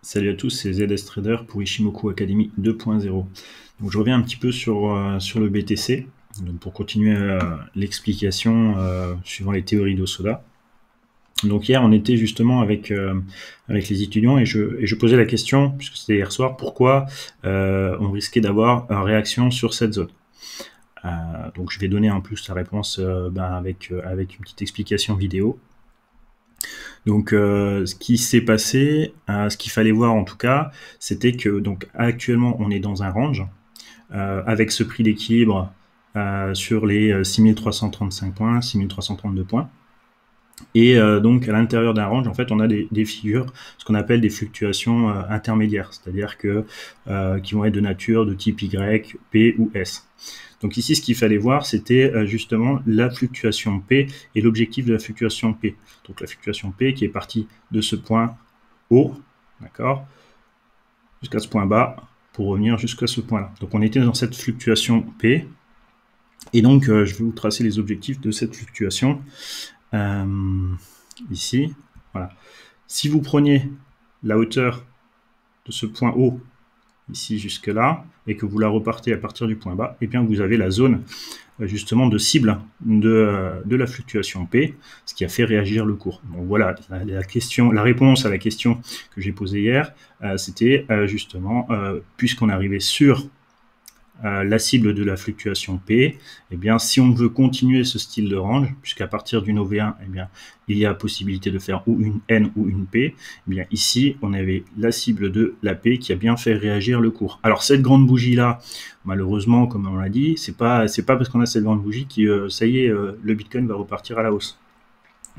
Salut à tous, c'est ZS Trader pour Ishimoku Academy 2.0. Donc je reviens un petit peu sur le BTC, donc pour continuer l'explication suivant les théories d'Osoda. Donc hier on était justement avec les étudiants et je posais la question, puisque c'était hier soir, pourquoi on risquait d'avoir une réaction sur cette zone. Donc je vais donner en plus la réponse avec une petite explication vidéo. Donc, ce qui s'est passé, ce qu'il fallait voir en tout cas, c'était que donc actuellement on est dans un range avec ce prix d'équilibre sur les 6335 points, 6332 points. Et donc à l'intérieur d'un range, en fait, on a des figures, ce qu'on appelle des fluctuations intermédiaires, c'est-à-dire que qui vont être de nature de type Y, P ou S. Donc ici, ce qu'il fallait voir, c'était justement la fluctuation P et l'objectif de la fluctuation P. Donc la fluctuation P qui est partie de ce point haut, d'accord, jusqu'à ce point bas, pour revenir jusqu'à ce point-là. Donc on était dans cette fluctuation P, et donc je vais vous tracer les objectifs de cette fluctuation. Ici, voilà. Si vous preniez la hauteur de ce point haut ici jusque là et que vous la repartez à partir du point bas, et bien vous avez la zone justement de cible de la fluctuation P, ce qui a fait réagir le cours. Donc voilà, la réponse à la question que j'ai posée hier, c'était justement, puisqu'on arrivait sur la cible de la fluctuation P, eh bien, si on veut continuer ce style de range, puisqu'à partir du OV1, eh bien, il y a possibilité de faire ou une N ou une P, eh bien, ici, on avait la cible de la P qui a bien fait réagir le cours. Alors, cette grande bougie-là, malheureusement, comme on l'a dit, c'est pas parce qu'on a cette grande bougie que, ça y est, le Bitcoin va repartir à la hausse.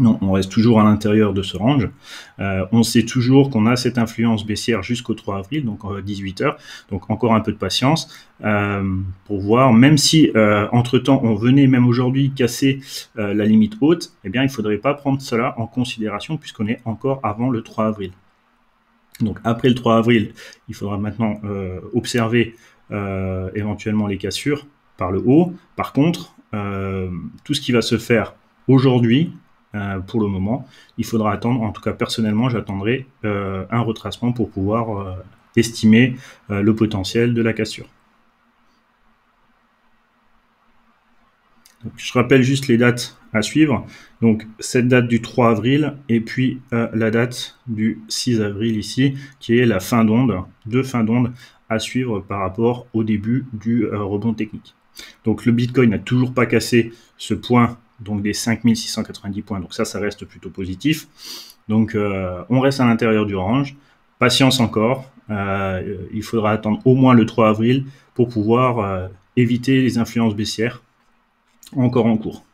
Non, on reste toujours à l'intérieur de ce range. On sait toujours qu'on a cette influence baissière jusqu'au 3 avril, donc 18 heures. Donc encore un peu de patience pour voir, même si entre-temps on venait même aujourd'hui casser la limite haute, eh bien il ne faudrait pas prendre cela en considération puisqu'on est encore avant le 3 avril. Donc après le 3 avril, il faudra maintenant observer éventuellement les cassures par le haut. Par contre, tout ce qui va se faire aujourd'hui, pour le moment, il faudra attendre, en tout cas personnellement, j'attendrai un retracement pour pouvoir estimer le potentiel de la cassure. Donc, je rappelle juste les dates à suivre. Donc cette date du 3 avril et puis la date du 6 avril ici, qui est la fin d'onde, à suivre par rapport au début du rebond technique. Donc le Bitcoin n'a toujours pas cassé ce point, donc des 5690 points, donc ça reste plutôt positif. Donc on reste à l'intérieur du range, patience encore, il faudra attendre au moins le 3 avril pour pouvoir éviter les influences baissières encore en cours.